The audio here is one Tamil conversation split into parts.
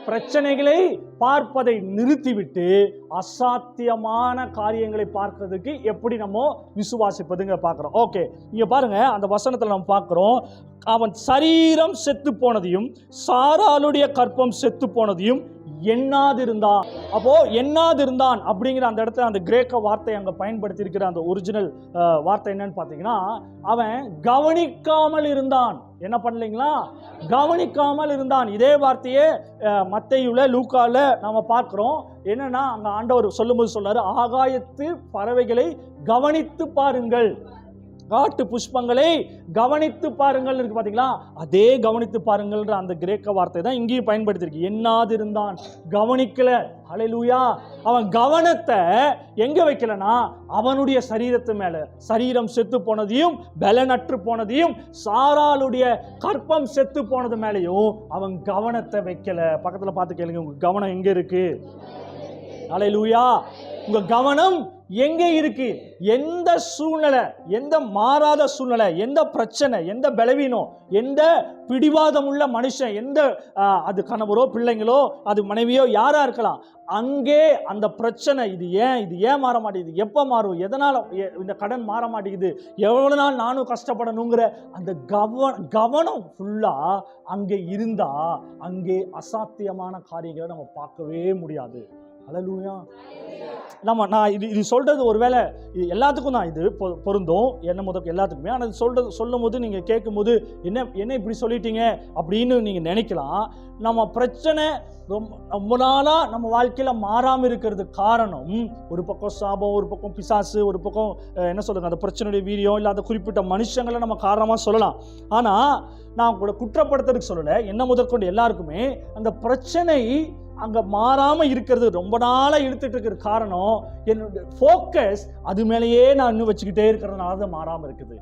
பிரச்சனைகளை பார்ப்பதை நிறுத்திவிட்டு அசாத்தியமான காரியங்களை பார்க்கிறதுக்கு எப்படி நம்ம விசுவாசிப்பதுங்க பார்க்கிறோம். ஓகே, இங்க பாருங்க, அந்த வசனத்துல நம்ம பார்க்கிறோம், அவன் சரீரம் செத்து போனதையும் சாராளுடைய கற்பம் செத்து போனதையும் எண்ணாதிருந்தான். அப்போ எண்ணாதிருந்தான் அப்படிங்கிற அந்த இடத்துல அந்த கிரேக்க வார்த்தை அங்க பயன்படுத்தி இருக்கிற அந்த ஒரிஜினல் வார்த்தை என்னன்னு பாத்தீங்கன்னா, அவன் கவனிக்காமல் இருந்தான். என்ன பண்ணலீங்களா? கவனிக்காமல் இருந்தான். இதே வார்த்தையே மத்தேயுல லூக்கால நாம பார்க்கிறோம். என்னன்னா, அங்க ஆண்டவர் சொல்லும்போது சொல்றாரு, ஆகாயத்து பறவைகளை கவனித்து பாருங்கள், காட்டு புஷ்பங்களை கவனித்து பாருங்கள் இருக்கு பாத்தீங்களா? அதே கவனித்து பாருங்கள்ன்ற அந்த கிரேக்க வார்த்தை தான் இங்கேயும் பயன்படுத்திருக்கு. எண்ணாதிருந்தான், கவனிக்கல. ஹல்லேலூயா. அவன் கவனத்தை எங்க வைக்கலனா, அவனுடைய சரீரத்து மேல. சரீரம் செத்து போனதையும் பலனற்று போனதையும் சாராளுடைய கற்பம் செத்து போனது மேலையும் அவன் கவனத்தை வைக்கல. பக்கத்துல பார்த்து கேளுங்க, உங்க கவனம் எங்க இருக்கு? ஹல்லேலூயா. உங்க கவனம் எங்கே இருக்கு? எந்த சூழ்நிலை, எந்த மாறாத சூழ்நிலை, எந்த பிரச்சனை, எந்த பலவீனம், எந்த பிடிவாதம் உள்ள மனுஷன், எந்த அது கணவரோ பிள்ளைங்களோ அது மனைவியோ யாரா இருக்கலாம், அங்கே அந்த பிரச்சனை இது ஏன் மாற மாட்டேங்குது, எப்போ மாறும், எதனால் இந்த கடன் மாற மாட்டேங்குது, எவ்வளவு நாள் நானும் கஷ்டப்படணுங்கிற அந்த கவனம் ஃபுல்லா அங்கே இருந்தா அங்கே அசாத்தியமான காரியங்களை நம்ம பார்க்கவே முடியாது. ஹல்லேலூயா. நான் இது சொல்றது ஒருவேளை இது எல்லாத்துக்கும் தான் இது பொருந்தும், என்ன முதல் எல்லாத்துக்குமே. ஆனால் சொல்லும் போது நீங்க கேட்கும் போது என்ன இப்படி சொல்லிட்டீங்க அப்படின்னு நீங்க நினைக்கலாம். நம்ம பிரச்சனை ரொம்ப நாளா நம்ம வாழ்க்கையில மாறாம இருக்கிறது காரணம், ஒரு பக்கம் சாபம், ஒரு பக்கம் பிசாசு, ஒரு பக்கம் என்ன சொல்லுங்க அந்த பிரச்சனையுடைய வீரியம், இல்லை அந்த குறிப்பிட்ட மனுஷங்களை நம்ம காரணமா சொல்லலாம். ஆனா நான் கூட குற்றப்படுத்துறதுக்கு சொல்லலை. என்ன முதற்கொண்டு எல்லாருக்குமே அந்த பிரச்சனை அங்க மாறாம இருக்கிறது, ரொம்ப நாளா இழுத்துட்டு இருக்கிற காரணம் என்னுடைய ஃபோக்கஸ் அது மேலேயே நான் இன்னும் வச்சுக்கிட்டே இருக்கிறதுனால தான் மாறாம இருக்குது.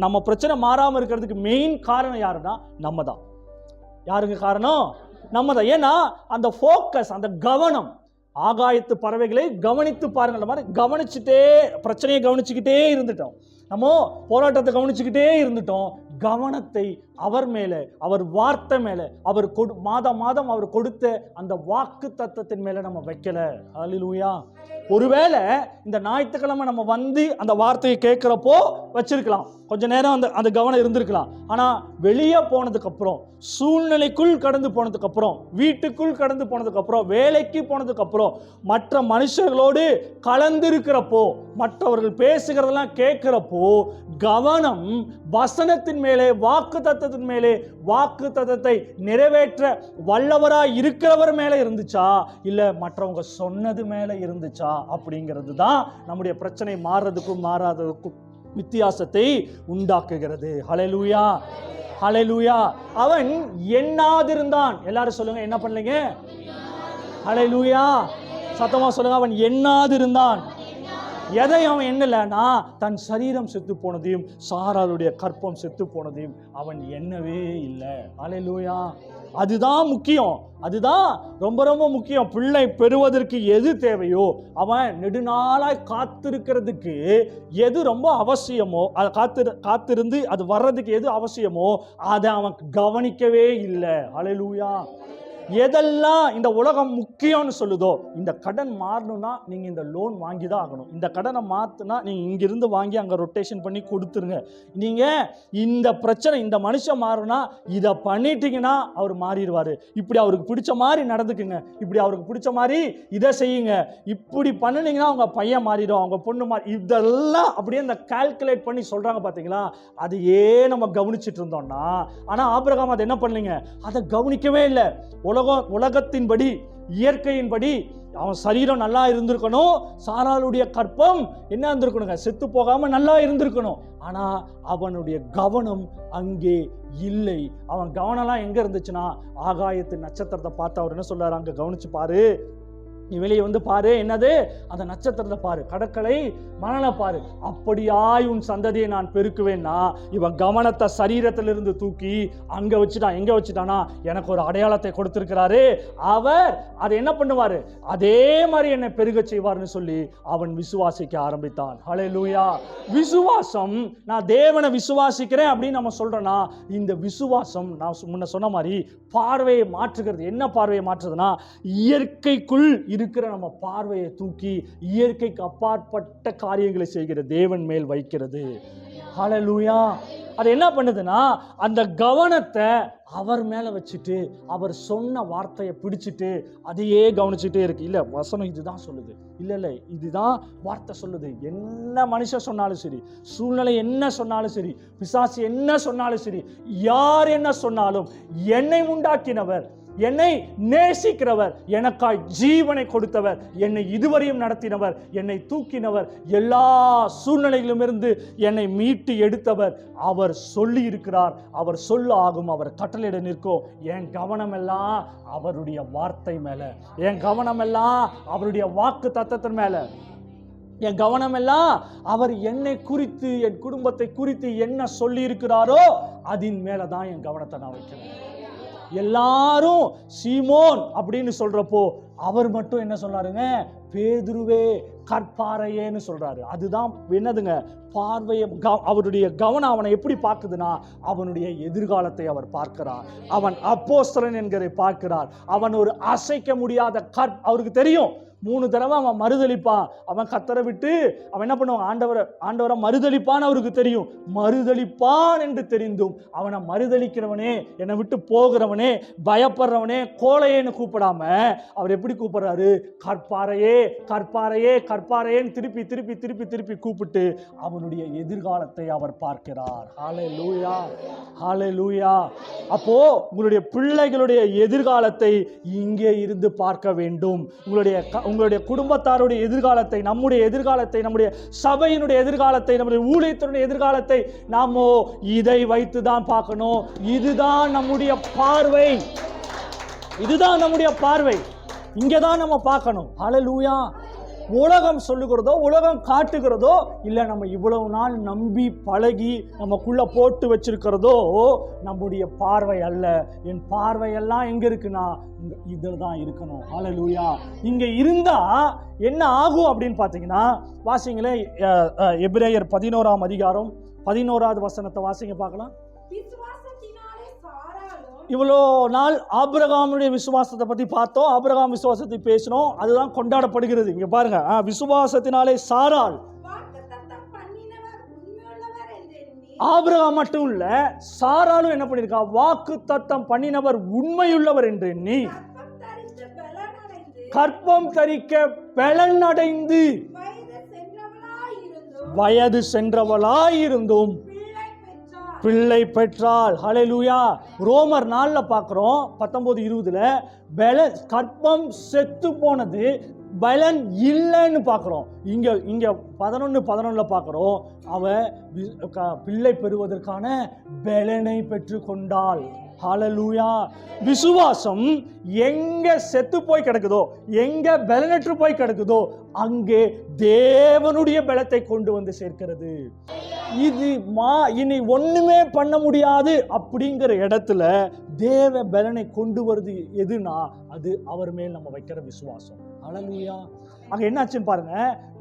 நம்ம பிரச்சனை மாறாம இருக்கிறதுக்கு மெயின் காரணம் யாருன்னா நம்ம தான். யாருங்க காரணம்? நம்ம தான். ஏன்னா அந்த ஃபோக்கஸ், அந்த கவனம், ஆகாயத்து பறவைகளை கவனித்து பாருங்கள் மாதிரி கவனிச்சுட்டே பிரச்சனையை கவனிச்சுக்கிட்டே இருந்துட்டோம். நம்ம போராட்டத்தை கவனிச்சுக்கிட்டே இருந்துட்டோம். கவனத்தை அவர் மேல, அவர் வார்த்தை மேல, அவர் மாதம் அவர் கொடுத்த அந்த வாக்கு தத்தத்தின் மேல நம்ம வைக்கல. ஹல்லேலூயா. ஒருவேளை இந்த ஞாயிற்றுக்கிழமை நம்ம வந்து அந்த வார்த்தையை கேட்கிறப்போ வச்சிருக்கலாம், கொஞ்ச நேரம் அந்த கவனம் இருந்திருக்கலாம். ஆனா வெளியே போனதுக்கு அப்புறம், சூழ்நிலைக்குள் கடந்து போனதுக்கு அப்புறம், வீட்டுக்குள் கடந்து போனதுக்கு அப்புறம், வேலைக்கு போனதுக்கு அப்புறம், மற்ற மனுஷர்களோடு கலந்திருக்கிறப்போ, மற்றவர்கள் பேசுகிறதெல்லாம் கேட்கிறப்போ கவனம் வசனத்தின் மேலே, வாக்கு தத்தத்தின் மேலே, வாக்கு தத்தத்தை நிறைவேற்ற வல்லவராய் இருக்கிறவர் மேல இருந்துச்சா, இல்ல மற்றவங்க சொன்னது மேல இருந்துச்சா அப்படிங்கிறது தான் நம்முடைய பிரச்சனை மாறுறதுக்கும் மாறாததுக்கும் வித்தியாசத்தை உண்டாக்குகிறது. ஹல்லேலூயா. ஹல்லேலூயா. அவன் எண்ணாதிருந்தான். எல்லாரும் சொல்லுங்க, என்ன பண்ணலீங்க? ஹல்லேலூயா. சத்தமா சொல்லுங்க, அவன் எண்ணாதிருந்தான். எதை அவன் எண்ணலன்னா, தன் சரீரம் செத்து போனதையும் சாராளுடைய கற்பம் செத்து போனதையும் அவன் எண்ணவே இல்லை. ஹல்லேலூயா. அதுதான் முக்கியம், அதுதான் ரொம்ப ரொம்ப முக்கியம். பிள்ளை பெறுவதற்கு எது தேவையோ, அவன் நெடுநாளாய் காத்திருக்கிறதுக்கு எது ரொம்ப அவசியமோ, அதை காத்திருந்து அது வர்றதுக்கு எது அவசியமோ அதை அவன் கவனிக்கவே இல்லை. ஹல்லேலூயா. எதெல்லாம் இந்த உலகம் முக்கியம்னு சொல்லுதோ, இந்த கடன் மாறணும்னா நீங்க இந்த லோன் வாங்கி தான் ஆகணும், இந்த கடனை மாத்தினா நீங்க இங்கிருந்து வாங்கி அங்க ரொட்டேஷன் பண்ணி கொடுத்துருங்க, நீங்க இந்த பிரச்சனை இந்த மனுஷன் மாறணும்னா இதை பண்ணிட்டீங்கன்னா அவர் மாறிடுவாரு, இப்படி அவருக்கு பிடிச்ச மாதிரி நடந்துக்குங்க, இப்படி அவருக்கு பிடிச்ச மாதிரி இதை செய்யுங்க, இப்படி பண்ணினீங்கன்னா அவங்க பையன் மாறிடும், அவங்க பொண்ணு மாறி, இதெல்லாம் அப்படியே இந்த கால்குலேட் பண்ணி சொல்றாங்க பாத்தீங்களா. அதையே நம்ம கவனிச்சுட்டு இருந்தோம்னா, ஆனா ஆபிரகாம் அதை என்ன பண்ணலீங்க, அதை கவனிக்கவே இல்லை. உலகத்தின்படி, இயற்கையின்படி அவன் சரீரம் நல்லா இருந்திருக்கணும், சாராளுடைய கற்பம் என்ன இருந்திருக்கணுங்க, செத்து போகாம நல்லா இருந்திருக்கணும். ஆனா அவனுடைய கவனம் அங்கே இல்லை. அவன் கவனம்லாம் எங்க இருந்துச்சுன்னா, ஆகாயத்து நட்சத்திரத்தை பார்த்து அவர் என்ன சொல்றாரு, அங்க கவனிச்சு பாரு, நீ வெளியே வந்து பாரு, என்னது அந்த நட்சத்திரத்தை பாரு, கடற்கரை மணலை பாரு, அப்படியாய் உன் சந்ததியை நான் பெருக்குவேன்னா, இவன் கவனத்தை சரீரத்திலிருந்து தூக்கி அங்க வச்சுட்டான். எங்க வச்சுட்டானா, எனக்கு ஒரு அடையாளத்தை கொடுத்திருக்கிறாரு, அவர் அதை என்ன பண்ணுவாரு, அதே மாதிரி என்னை பெருக செய்வார்னு சொல்லி அவன் விசுவாசிக்க ஆரம்பித்தான். ஹல்லேலூயா. விசுவாசம், நான் தேவனை விசுவாசிக்கிறேன் அப்படின்னு நம்ம சொல்றோம்னா, இந்த விசுவாசம் நான் முன்ன சொன்ன மாதிரி பார்வையை மாற்றுகிறது. என்ன பார்வையை மாற்றுதுன்னா, இயற்கைக்குள் இருக்கிற நம்ம பார்வையை தூக்கி இயற்கைக்கு அப்பாற்பட்ட காரியங்களை செய்கிற தேவன் மேல் வைக்கிறது. ஹல்லேலூயா. அது என்ன பண்ணுதுன்னா, அந்த கவனத்தை அவர் மேல வச்சுட்டு அவர் சொன்ன வார்த்தையை பிடிச்சிட்டு அதையே கவனிச்சுட்டே இருக்கு. இல்ல வசனம் இதுதான் சொல்லுது, இல்ல இதுதான் வார்த்தை சொல்லுது. என்ன மனுஷன் சொன்னாலும் சரி, சூழ்நிலை என்ன சொன்னாலும் சரி, பிசாசு என்ன சொன்னாலும் சரி, யார் என்ன சொன்னாலும், என்னை உண்டாக்கினவர், என்னை நேசிக்கிறவர், எனக்காய் ஜீவனை கொடுத்தவர், என்னை இதுவரையும் நடத்தினவர், என்னை தூக்கினவர், எல்லா சூழ்நிலைகளிலும் இருந்து என்னை மீட்டு எடுத்தவர், அவர் சொல்லி இருக்கிறார், அவர் சொல்ல ஆகும், அவர் கட்டளையிட நிற்கும். என் கவனம் எல்லாம் அவருடைய வார்த்தை மேல, என் கவனம் எல்லாம் அவருடைய வாக்கு தத்தத்தின் மேல, என் கவனம் எல்லாம் அவர் என்னை குறித்து, என் குடும்பத்தை குறித்து என்ன சொல்லி இருக்கிறாரோ அதன் மேலதான் என் கவனத்தை நான் வைக்கிறேன். எல்லாரும் சீமோன் அப்படின்னு சொல்றப்போ அவர் மட்டும் என்ன சொல்றாருங்க, பேதுருவே கற்பாறையேன்னு சொல்றாரு. அதுதான் என்னதுங்க, பார்வையை, அவருடைய கவனம் அவனை எப்படி பார்க்குதுன்னா, அவனுடைய எதிர்காலத்தை அவர் பார்க்கிறார். அவன் அப்போஸ்தலன் என்கிறதை பார்க்கிறார். அவன் ஒரு அசைக்க முடியாத அவருக்கு தெரியும். 3 தடவை அவன் மறுதளிப்பான். அவன் கத்தரை விட்டு அவன் என்ன பண்ணுவான், ஆண்டவரை மறுதளிப்பான் அவருக்கு தெரியும். மறுதளிப்பான் என்று தெரிந்தும் அவனை மறுதளிக்கிறவனே, என்னை விட்டு போகிறவனே, பயப்படுறவனே, கோழையேன்னு கூப்பிடாம அவர் எப்படி கூப்பிடுறாரு, கற்பாறையே கற்பாறையே கற்பாறையேன்னு திருப்பி திருப்பி திருப்பி திருப்பி கூப்பிட்டு அவனுடைய எதிர்காலத்தை அவர் பார்க்கிறார். ஹல்லேலூயா, ஹல்லேலூயா. அப்போ உங்களுடைய பிள்ளைகளுடைய எதிர்காலத்தை இங்கே இருந்து பார்க்க வேண்டும். உங்களுடைய குடும்பத்தாருடைய எதிர்காலத்தை, நம்முடைய எதிர்காலத்தை, நம்முடைய சபையினுடைய எதிர்காலத்தை, நம்முடைய ஊழியத்தினுடைய எதிர்காலத்தை நாமோ இதை வைத்து தான் பார்க்கணும். இதுதான் நம்முடைய பார்வை, இதுதான் நம்முடைய பார்வை, இங்கதான் நம்ம பார்க்கணும். ஹல்லேலூயா. உலகம் சொல்லுகிறதோ, உலகம் காட்டுகிறதோ, இல்லை நம்ம இவ்வளவு நாள் நம்பி பழகி நமக்குள்ள போட்டு வச்சிருக்கிறதோ நம்முடைய பார்வை அல்ல. என் பார்வையெல்லாம் எங்க இருக்குன்னா இதில் தான் இருக்கணும். ஹல்லேலூயா. இங்க இருந்தா என்ன ஆகும் அப்படின்னு பார்த்தீங்கன்னா, வாசிங்களே, எபிரேயர் 11ஆம் அதிகாரம் 11வது வசனத்தை வாசிங்க பார்க்கலாம். இவ்வளோ நாள் ஆபிரகாமுடைய விசுவாசத்தை பற்றி பார்த்தோம், ஆபிரகாம் விசுவாசத்தை பேசினோம், அதுதான் கொண்டாடப்படுகிறது. இங்கே பாருங்க, விசுவாசத்தினாலே சாராள், ஆபிரகாம் மட்டும் இல்ல, சாராளும் என்ன பண்ணிருக்கா, வாக்கு தத்தம் பண்ணினவர் உண்மையுள்ளவர் என்று எண்ணி கற்பம் தரிக்க பலன் அடைந்து வயது சென்றவளாயிருந்தும் பிள்ளை பெற்றாள். ஹல்லேலூயா. ரோமர் 4 பார்க்கிறோம், 19-20 பலன், கற்பம் செத்து போனது, பலன் இல்லைன்னு பார்க்கிறோம். இங்க 11-11 பார்க்கிறோம், அவ பிள்ளை பெறுவதற்கான பலனை பெற்று கொண்டாள். ஹல்லேலூயா. விசுவாசம் எங்க செத்து போய் கிடக்குதோ, எங்க பலனற்று போய் கிடக்குதோ, அங்கே தேவனுடைய பலத்தை கொண்டு வந்து சேர்க்கிறது. இது இனி ஒண்ணுமே பண்ண முடியாது அப்படிங்கிற இடத்துல தேவ பலனை கொண்டு வருது எதுனா, அது அவர் மேல் நம்ம வைக்கிற விசுவாசம். ஹல்லேலூயா. அங்க என்னாச்சுன்னு பாருங்க,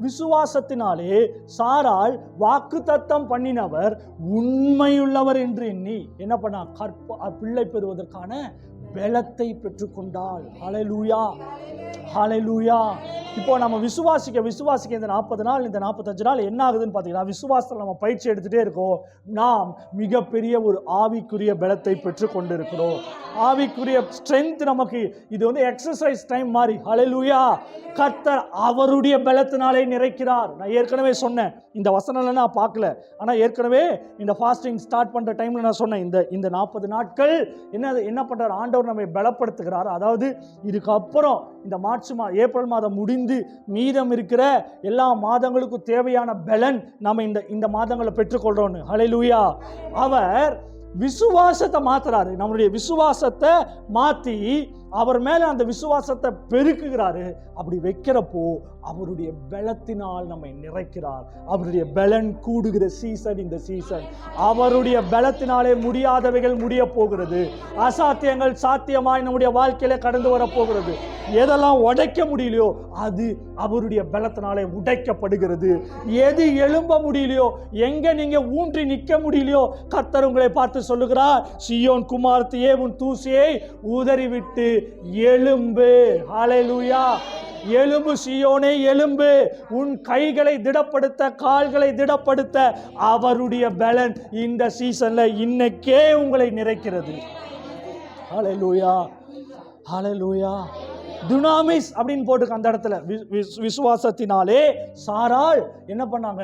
விசுவாசத்தினாலே சாராள் வாக்குத்தத்தம் பண்ணினவர் உண்மையுள்ளவர் என்று எண்ணி என்ன பண்ணா, பிள்ளை பெறுவதற்கான பலத்தை பெற்றுக்கொண்டாள். ஹல்லேலூயா, ஹல்லேலூயா. இப்போ நம்ம விசுவாசிக்க இந்த 40 நாள், இந்த 45 நாள் என்ன ஆகுதுன்னு பார்த்தீங்கன்னா, விசுவாசத்தில் நம்ம பயிற்சி எடுத்துகிட்டே இருக்கோம். நாம் மிகப்பெரிய ஒரு ஆவிக்குரிய பலத்தை பெற்று கொண்டு இருக்கிறோம். ஆவிக்குரிய ஸ்ட்ரென்த் நமக்கு இது எக்ஸசைஸ் டைம் மாதிரி. ஹல்லேலூயா. கர்த்தர் அவருடைய பலத்தினாலே நிறைக்கிறார். நான் ஏற்கனவே சொன்னேன், இந்த வசனம்ல நான் பார்க்கல, ஆனால் ஏற்கனவே இந்த ஃபாஸ்டிங் ஸ்டார்ட் பண்ணுற டைமில் நான் சொன்னேன், இந்த 40 நாட்கள் என்ன பண்ணுறார், ஆண்டவர் நம்மை பலப்படுத்துகிறார். அதாவது இதுக்கப்புறம் இந்த ஏப்ரல் மாதம் முடிந்து மீதம் இருக்கிற எல்லா மாதங்களுக்கும் தேவையான பலன் நம்ம இந்த மாதங்களை பெற்றுக்கொள்றோம். ஹல்லேலூயா. அவர் விசுவாசத்தை மாத்துறாரு. நம்மளுடைய விசுவாசத்தை மாற்றி அவர் மேல அந்த விசுவாசத்தை பெருக்குகிறாரு. அப்படி வைக்கிறப்போ அவருடைய பலத்தினால் நம்மை நிறைக்கிறார். அவருடைய பலன் கூடுகிற சீசன் இந்த சீசன். அவருடைய பலத்தினாலே முடியாதவைகள் முடிய போகிறது. அசாத்தியங்கள் சாத்தியமாய் நம்முடைய வாழ்க்கையில கடந்து வர போகிறது. எதெல்லாம் உடைக்க முடியலையோ அது அவருடைய பலத்தினாலே உடைக்கப்படுகிறது. எது எழும்ப முடியலையோ, எங்க நீங்க ஊன்றி நிற்க முடியலையோ, கர்த்தர் உங்களை பார்த்து சொல்லுகிறார், சீயோன் குமாரத்தியே உன் தூசியை உதறிவிட்டு எழும்பு. ஹல்லேலூயா. எழும்பு சீயோனே எழும்பு. உன் கைகளை திடப்படுத்த, கால்களை திடப்படுத்த அவருடைய பலன் இந்த சீசன்ல இன்னைக்கே உங்களை நிறைக்கிறது. ஹல்லேலூயா, ஹல்லேலூயா. துனாமிஸ் அப்படின்னு போட்டுக்க அந்த இடத்துல. விசுவாசத்தினாலே சாராள் என்ன பண்ணாங்க?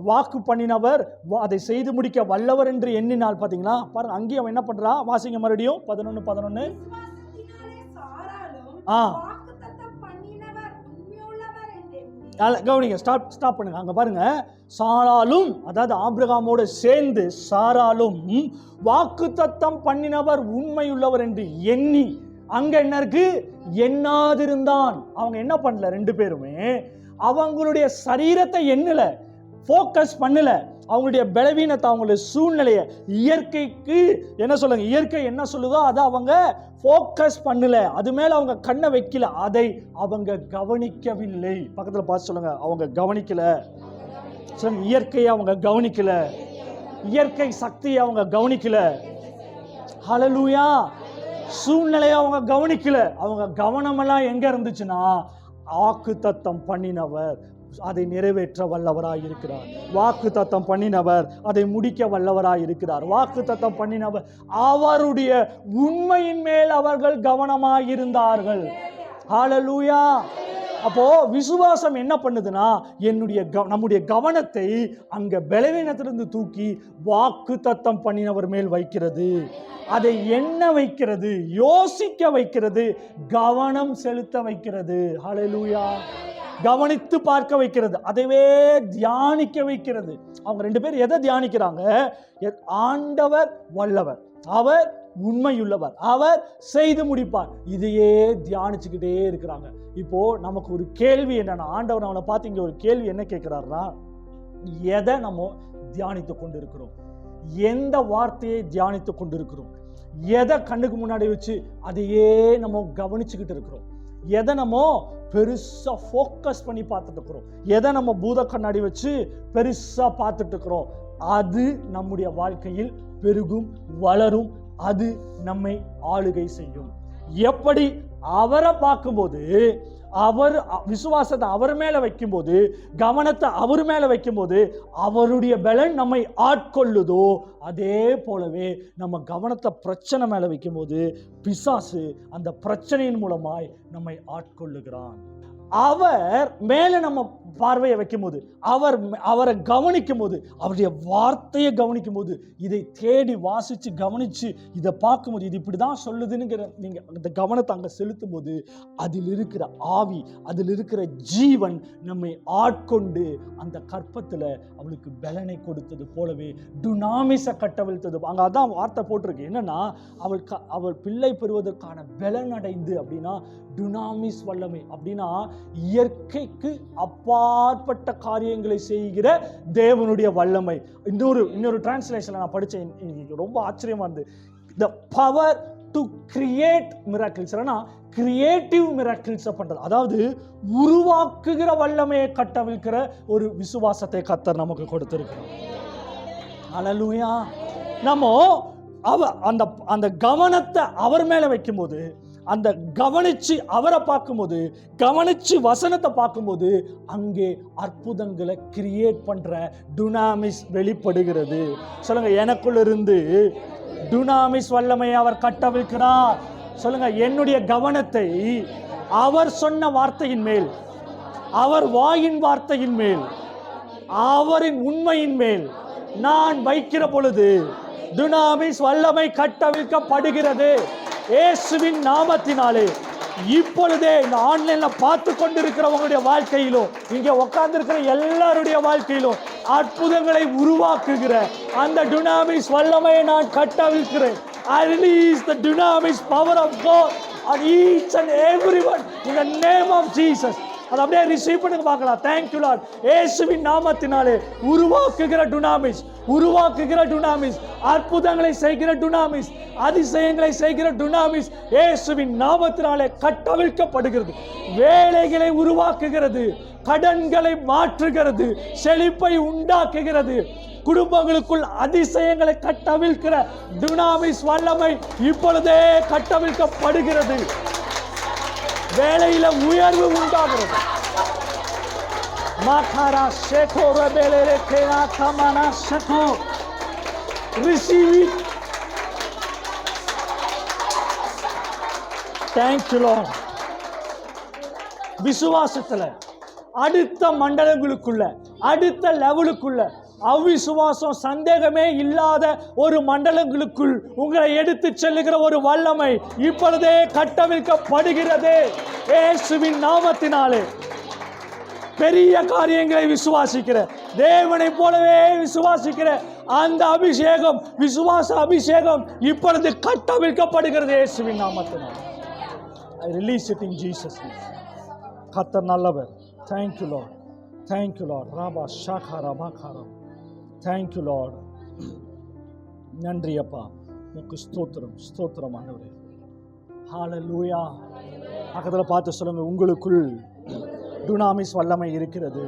வாக்கு பண்ணினவர் அதை செய்து முடிக்க வல்லவர் என்று எண்ணினால். பாத்தீங்களா, பாருங்க அங்கேயும் அவன் என்ன பண்றா? வாசிங்க மறுபடியும் 11:11. கவனிங்க, ஸ்டாப் பண்ணுங்க. அங்க பாருங்க, சாராலும், அதாவது ஆபிரகாமோடு சேர்ந்து சாராலும் வாக்குத்தத்தம் பண்ணினவர் உண்மையுள்ளவர் என்று எண்ணி, அங்க என்ன இருக்கு? எண்ணாதிருந்தான். அவங்க என்ன பண்ணல? ரெண்டு பேருமே அவங்களுடைய சரீரத்தை எண்ணல, போக்கஸ் பண்ணல. அவங்களுடைய பலவீனத்தை, அவங்களுடைய சூழ்நிலையை, இயற்கைக்கு என்ன சொல்லுங்க, இயற்கை என்ன சொல்லுதோ அதை அவங்க போக்கஸ் பண்ணல, அது மேல அவங்க கண்ணை வைக்கல, அதை அவங்க கவனிக்கவில்லை. பக்கத்துல பார்த்து சொல்லுங்க, அவங்க கவனிக்கல. இயற்கையை அவங்க கவனிக்கல, இயற்கை சக்தியை அவங்க கவனிக்கல. ஹல்லேலூயா. சூழ்நிலையை அவங்க கவனிக்கல. அவங்க கவனமெல்லாம் எங்க இருந்துச்சுன்னா, வாக்குத்தத்தம் பண்ணினவர் அதை நிறைவேற்ற வல்லவராய் இருக்கிறார். வாக்குத்தத்தம் பண்ணினவர் அதை முடிக்க வல்லவராய் இருக்கிறார். வாக்குத்தத்தம் பண்ணினவர் அவருடைய உண்மையின் மேல் அவர்கள் கவனமாய் இருந்தார்கள். ஹல்லேலூயா. அப்போ விசுவாசம் என்ன பண்ணுதுன்னா, நம்முடைய கவனத்தை அங்க பலவீனத்திலிருந்து தூக்கி வாக்குத்தத்தம் பண்ணினவர் மேல் வைக்கிறது. அதை எண்ண வைக்கிறது, யோசிக்க வைக்கிறது, கவனம் செலுத்த வைக்கிறது. ஹல்லேலூயா. கவனித்து பார்க்க வைக்கிறது, அதைவே தியானிக்க வைக்கிறது. அவங்க ரெண்டு பேரும் எதை தியானிக்கிறாங்க? ஆண்டவர் வல்லவர், அவர் உண்மையுள்ளவர், அவர் செய்து முடிப்பார். இதையே தியானிச்சுக்கிட்டே இருக்கிறாங்க. இப்போ நமக்கு ஒரு கேள்வி என்னன்னா, ஆண்டவர் நம்மளை பார்த்து இங்க ஒரு கேள்வி என்ன கேட்கிறாருன்னா, எதை நம்ம தியானித்து கொண்டிருக்கிறோம்? எந்த வார்த்தையை தியானித்து கொண்டிருக்கிறோம்? எதை கண்ணுக்கு முன்னாடி வச்சு அதையே நம்ம கவனிச்சுக்கிட்டு இருக்கிறோம்? எதை நம்ம பெருசா போக்கஸ் பண்ணி பார்த்துட்டு இருக்கிறோம்? எதை நம்ம பூத கண்ணாடி வச்சு பெருசா பார்த்துட்டு இருக்கிறோம்? அது நம்முடைய வாழ்க்கையில் பெருகும், வளரும், அது நம்மை ஆளுகை செய்யும். எப்படி? அவரை பார்க்கும்போது, அவர் விசுவாசத்தை அவர் மேல வைக்கும்போது, கவனத்தை அவர் மேல வைக்கும்போது அவருடைய பலன் நம்மை ஆட்கொள்ளுதோ, அதே போலவே நம்ம கவனத்தை பிரச்சனை மேல வைக்கும்போது பிசாசு அந்த பிரச்சனையின் மூலமாய் நம்மை ஆட்கொள்ளுகிறான். அவர் மேல நம்ம பார்வையை வைக்கும் போது, அவரை கவனிக்கும் போது, அவருடைய வார்த்தையை கவனிக்கும் போது, இதை தேடி வாசிச்சு கவனிச்சு இதை பார்க்கும்போது, இது இப்படிதான் சொல்லுதுன்னு நீங்க அந்த கவனத்தை அங்க செலுத்தும் போது, அதில் இருக்கிற ஆவி, அதில் இருக்கிற ஜீவன் நம்மை ஆட்கொண்டு அந்த கற்பத்துல அவளுக்கு பலனை கொடுத்தது போலவே டுனாமிஸை கட்டவிழ்த்தது. அங்க அதான் வார்த்தை போட்டிருக்கு. என்னன்னா, அவள் பிள்ளை பெறுவதற்கான பலன் அடைந்து அப்படின்னா டுனாமிஸ் வல்லமை அப்படின்னா இயற்கைக்கு அப்பாற்பட்ட காரியங்களை செய்கிற தேவனுடைய வல்லமை. இன்னொரு டிரான்ஸ்லேஷன்ல நான் படிச்சேன், ரொம்ப ஆச்சரியமா இருந்தது. the power to create miracles, creative miracles பண்றது, அதாவது உருவாக்குகிற வல்லமையை கட்டவிழ்க்கிற ஒரு விசுவாசத்தை கர்த்தர் நமக்கு கொடுத்திருக்கிறார். ஹல்லேலூயா. நம்ம அந்த கவனத்தை அவர் மேல வைக்கும் போது, அந்த கவனிச்சு அவரை பார்க்கும்போது, கவனிச்சு வசனத்தை பார்க்கும்போது, அங்கே அற்புதங்களை கிரியேட் பண்ற டுனாமிஸ் வெளிப்படுகிறது. சொல்லுங்க, எனக்குள்ள இருந்து டுனாமிஸ் வல்லமையை அவர் கட்டவிழ்க்கிறார். சொல்லுங்க, என்னுடைய கவனத்தை அவர் சொன்ன வார்த்தையின் மேல், அவர் வாயின் வார்த்தையின் மேல், அவரின் உண்மையின் மேல் நான் வைக்கிற பொழுது டுனாமிஸ் வல்லமை கட்டவிழ்க்கப்படுகிறது. இயேசுவின் நாமத்தினாலே இப்பொழுதே இந்த ஆன்லைன்ல பார்த்து கொண்டிருக்கிறவங்களுடைய வாழ்க்கையிலும், இங்கே உட்கார்ந்து இருக்கிற எல்லாருடைய வாழ்க்கையிலும் அற்புதங்களை உருவாக்குகிற அந்த டுனாமிஸ் வல்லமையை நான் கட்டவிழ்க்கிறேன். I release the dunamis power of God on each and everyone in the name of Jesus. அதை அப்படியே ரிசீவ் பண்ணுங்க பார்க்கலாம். Thank you Lord. இயேசுவின் நாமத்தினாலே உருவாக்குகிற டுனாமிஸ், உருவாக்குகிற டுனாமிஸ், அற்புதங்களை செய்கிற டுனாமிஸ், அதிசயங்களை செய்கிற டுனாமிஸ் இயேசுவின் நாமத்தினாலே கட்டவிழ்க்கப்படுகிறது. வேலைகளை உருவாக்குகிறது, கடன்களை மாற்றுகிறது, செழிப்பை உண்டாக்குகிறது, குடும்பங்களுக்குள் அதிசயங்களை கட்டவிழ்க்கிற டுனாமிஸ் வல்லமை இப்பொழுதே கட்டவிழ்க்கப்படுகிறது. வேலையில உயர்வு உண்டாகிறது. மாகாரா ஷேகோ ரபேலே கேனா கமானா ஷேகோ receive it. Thank you Lord. விசுவாசத்துல அடுத்த மண்டலங்களுக்குள்ள, அடுத்த லெவலுக்குள்ள, அவிசுவாசம் சந்தேகமே இல்லாத ஒரு மண்டலங்களுக்குள் உங்களை எடுத்து செல்லுகிற ஒரு வல்லமை இப்பொழுதே கட்டவிழ்க்கப்படுகிறது இயேசுவின் நாமத்தினாலே. பெரிய காரியங்களை விசுவாசிக்கிற, தேவனை போலவே விசுவாசிக்கிற அந்த அபிஷேகம், விசுவாச அபிஷேகம் இப்பொழுது கட்டவிழ்க்கப்படுகிறது இயேசுவின் நாமத்தினாலே. I release it in Jesus name. கர்த்தர் நல்லவர். Thank you Lord. Thank you Lord. ராபா ஷாகா பாகாரா. Thank you Lord. நன்றி அப்பா, உமக்கு ஸ்தோத்திரம், ஸ்தோத்திரம் ஆண்டவரே. ஹalleluya. பக்கத்தில் பார்த்து சொல்லுங்க, உங்களுக்குள் டுனாமிஸ் வல்லமை இருக்கிறது.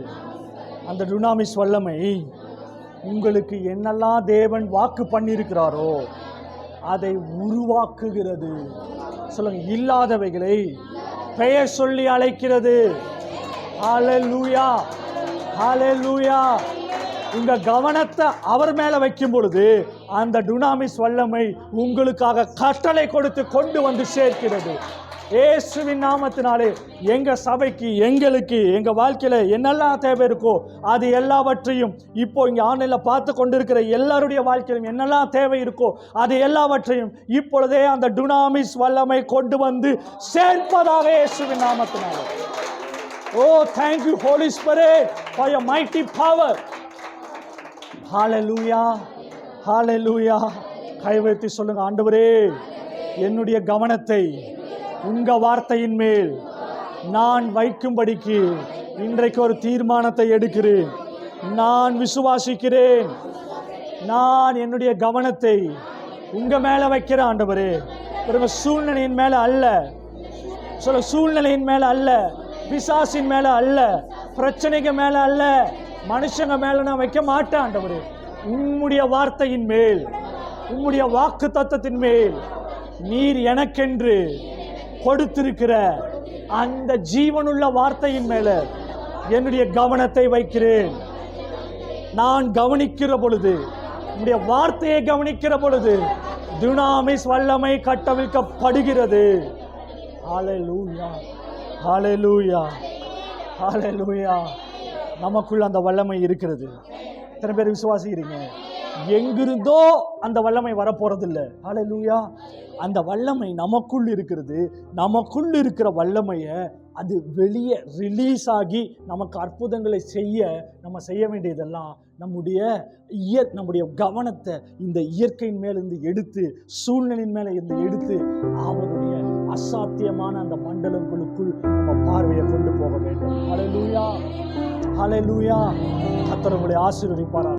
அந்த டுனாமிஸ் வல்லமை உங்களுக்கு என்னெல்லாம் தேவன் வாக்கு பண்ணியிருக்கிறாரோ அதை உருவாக்குகிறது. சொல்லுங்க, இல்லாதவைகளை பெயர் சொல்லி அழைக்கிறது. ஹalleluya, ஹalleluya. உங்க கவனத்தை அவர் மேல வைக்கும் பொழுது அந்த டுனாமிஸ் வல்லமை உங்களுக்காக கட்டளை கொடுத்து கொண்டு வந்து சேர்க்கிறது. இயேசுவின் நாமத்தினாலே எங்க சபைக்கு, எங்களுக்கு, எங்க வாழ்க்கையில என்னெல்லாம் தேவை இருக்கோ அது எல்லாவற்றையும் இப்போ இங்க ஆன்லைன்ல பார்த்து கொண்டிருக்கிற எல்லாருடைய வாழ்க்கையிலும் என்னெல்லாம் தேவை இருக்கோ அது எல்லாவற்றையும் இப்பொழுதே அந்த டுனாமிஸ் வல்லமை கொண்டு வந்து சேர்ப்பதாக இயேசுவின் நாமத்தினாலே. Oh, thank you Holy Spirit for your mighty power. Hallelujah, hallelujah. கை வைத்து சொல்லுங்க, ஆண்டவரே என்னுடைய கவனத்தை உங்க வார்த்தையின் மேல் நான் வைக்கும்படிக்கு இன்றைக்கு ஒரு தீர்மானத்தை எடுக்கிறேன். நான் விசுவாசிக்கிறேன். நான் என்னுடைய கவனத்தை உங்க மேல வைக்கிறேன் ஆண்டவரே. சூழ்நிலையின் மேல அல்ல, சொல்ல சூழ்நிலையின் மேல அல்ல, பிசாசின் மேல அல்ல, பிரச்சனைக்கு மேல அல்ல, மனுஷங்க மேல நான் வைக்க மாட்டேன் ஆண்டவரே. உம்முடைய வார்த்தையின் மேல், உம்முடைய வாக்கு தத்தத்தின் மேல், நீர் எனக்கென்று கொடுத்திருக்கிற அந்த ஜீவனுள்ள வார்த்தையின் மேல என்னுடைய கவனத்தை வைக்கிறேன். நான் கவனிக்கிற பொழுது, உம்முடைய வார்த்தையை கவனிக்கிற பொழுது துனாமிஸ் வல்லமை கட்டவிழ்க்கப்படுகிறது. ஹalleluya, ஹalleluya, ஹalleluya. நமக்குள்ள அந்த வல்லமை இருக்கிறது. எத்தனை பேர் விசுவாசிக்கிறீங்க? எங்கிருந்தோ அந்த வல்லமை வரப்போறதில்லை. ஹalleluya. அந்த வல்லமை நமக்குள் இருக்கிறது. நமக்குள் இருக்கிற வல்லமையை அது வெளியே ரிலீஸ் ஆகி நமக்கு அற்புதங்களை செய்ய நம்ம செய்ய வேண்டியதெல்லாம் நம்முடைய கவனத்தை இந்த இயற்கையின் மேல இருந்து எடுத்து, சூழ்நிலையின் மேல இருந்து எடுத்து அவருடைய அசாத்தியமான அந்த மண்டலங்களுக்குள் நம்ம பார்வையை கொண்டு போக வேண்டும். ஹalleluya, ஹalleluya. கர்த்தர் உங்களை ஆசீர்வதிப்பாராக.